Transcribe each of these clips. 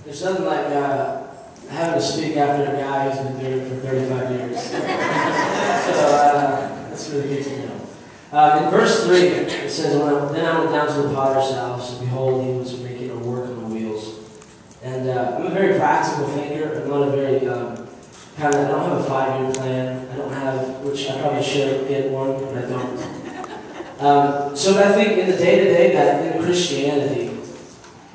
There's nothing like having to speak after a guy who's been doing it for 35 years. So that's really good to know. In verse 3, it says, Then I went down to the potter's house, and behold, he was making a work on the wheels. And I'm a very practical thinker. I'm not a very I don't have a 5-year plan. I don't have, which I probably should get one, but I don't. So I think in the day-to-day, that in Christianity,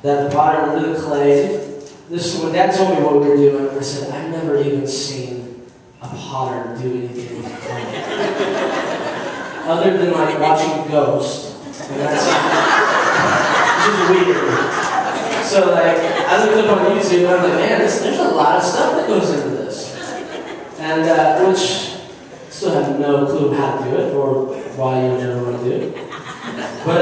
that the potter under the clay, when Dad told me what we were doing, I said, I've never even seen a potter do anything with clay. Other than like watching Ghost, and that's just weird. So like, I looked up on YouTube and I'm like, man, there's a lot of stuff that goes into this. And which still have no clue how to do it or why you would ever want to do it. But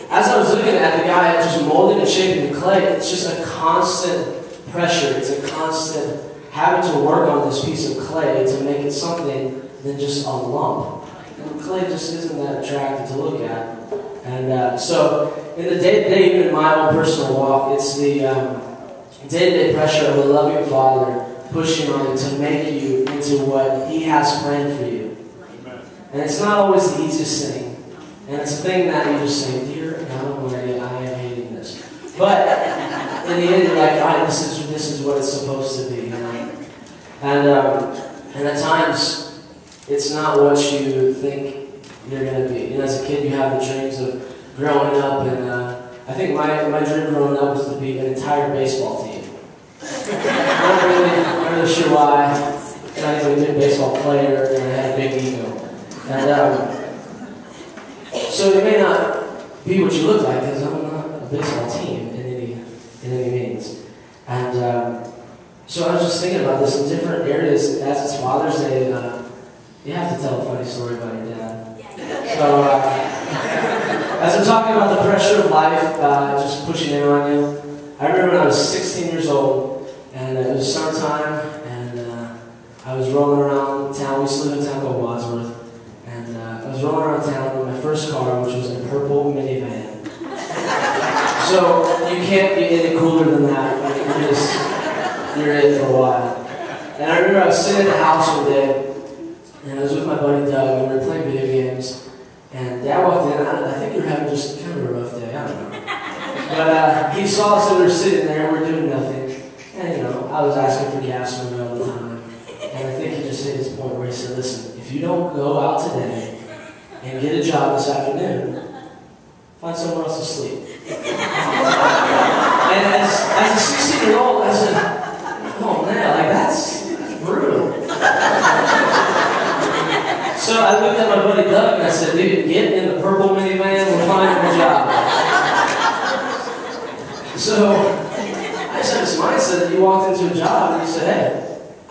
as I was looking at the guy just molding and shaping the clay, it's just a constant pressure. It's a constant having to work on this piece of clay to make it something than just a lump. And clay just isn't that attractive to look at. And so in the day-to-day, even in my own personal walk, it's the day-to-day pressure of a loving Father pushing on you to make you into what He has planned for you. And it's not always the easiest thing. And it's a thing that you just say, dear God Almighty, I am hating this. But in the end, you're like, all right, this is what it's supposed to be, you know? And at times, it's not what you think you're going to be. You know, as a kid, you have the dreams of growing up, and I think my dream growing up was to be an entire baseball team. Not really sure why. Not even a good baseball player, and I had a big ego. And so it may not be what you look like, because I'm not a baseball team in any means. And so I was just thinking about this in different areas. As it's Father's Day, you have to tell a funny story about your dad. So as I'm talking about the pressure of life, just pushing in on you, I remember when I was 16 years old, and it was summertime, and I was rolling around town. We used to live in a town called Wadsworth. And I was rolling around town in my first car, which was a purple minivan. So you can't get any cooler than that. Like, you're in it for a while. And I remember I was sitting at the house one day, and I was with my buddy Doug, and we were playing video games. And Dad walked in, and I think we were having just kind of a rough day, I don't know. But he saw us, and we were sitting there, and we were doing nothing. And you know, I was asking for gas money all the time. And I think he just hit his point where he said, listen, if you don't go out today and get a job this afternoon, find somewhere else to sleep. And as a 16-year-old, I said, oh man, like that's brutal. So I looked at my buddy Doug and I said, dude, get in the purple minivan, we'll find you a job. So I just had this mindset that you walked into a job and you said, hey,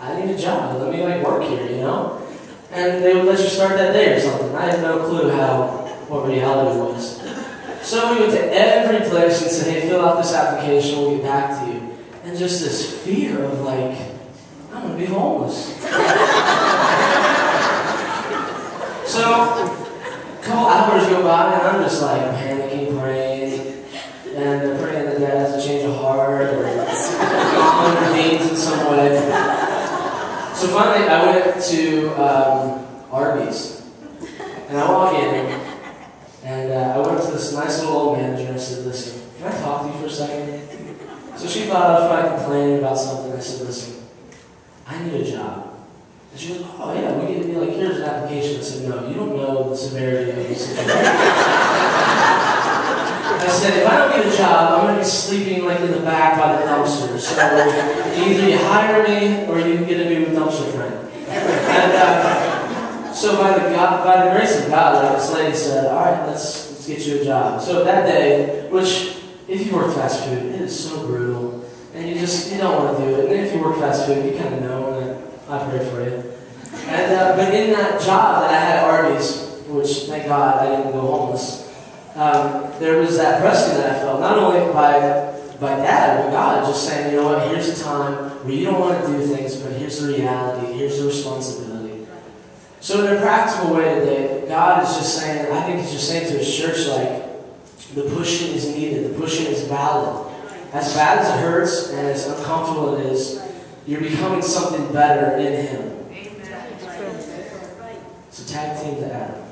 I need a job, let me like work here, you know? And they would let you start that day or something. I had no clue what reality was. So we went to every place and said, hey, fill out this application, we'll get back to you. And just this fear of like, I'm going to be homeless. So a couple hours go by and I'm just like panicking, praying, and praying that Dad has a change of heart or mom intervenes in some way. So finally I went to Arby's. And I walk in, and I went to this nice little old manager and I said, listen, can I talk to you for a second? So she thought I was probably complaining about something. I said, listen, I need a job. And she goes, oh yeah, we get like, here's an application. I said, no, you don't know the severity of the situation. I said, if I don't get a job, I'm going to be sleeping like in the back by the dumpster. So either you hire me or you get a new dumpster friend. And so by the grace of God, like this lady said, all right, let's get you a job. So that day, which if you work fast food, it is so brutal, and you don't want to do it. And then if you work fast food, you kind of know, and I pray for you. And but in that job that I had at Arby's, which thank God I didn't go homeless, there was that pressing that I felt, not only by Dad, but God, just saying, you know what, here's a time where you don't want to do things, but here's the reality, here's the responsibility. So in a practical way today, God is just saying, I think He's just saying to His church, like, The pushing is needed. The pushing is valid. As bad as it hurts and as uncomfortable it is, you're becoming something better in Him. It's a tag team to Adam.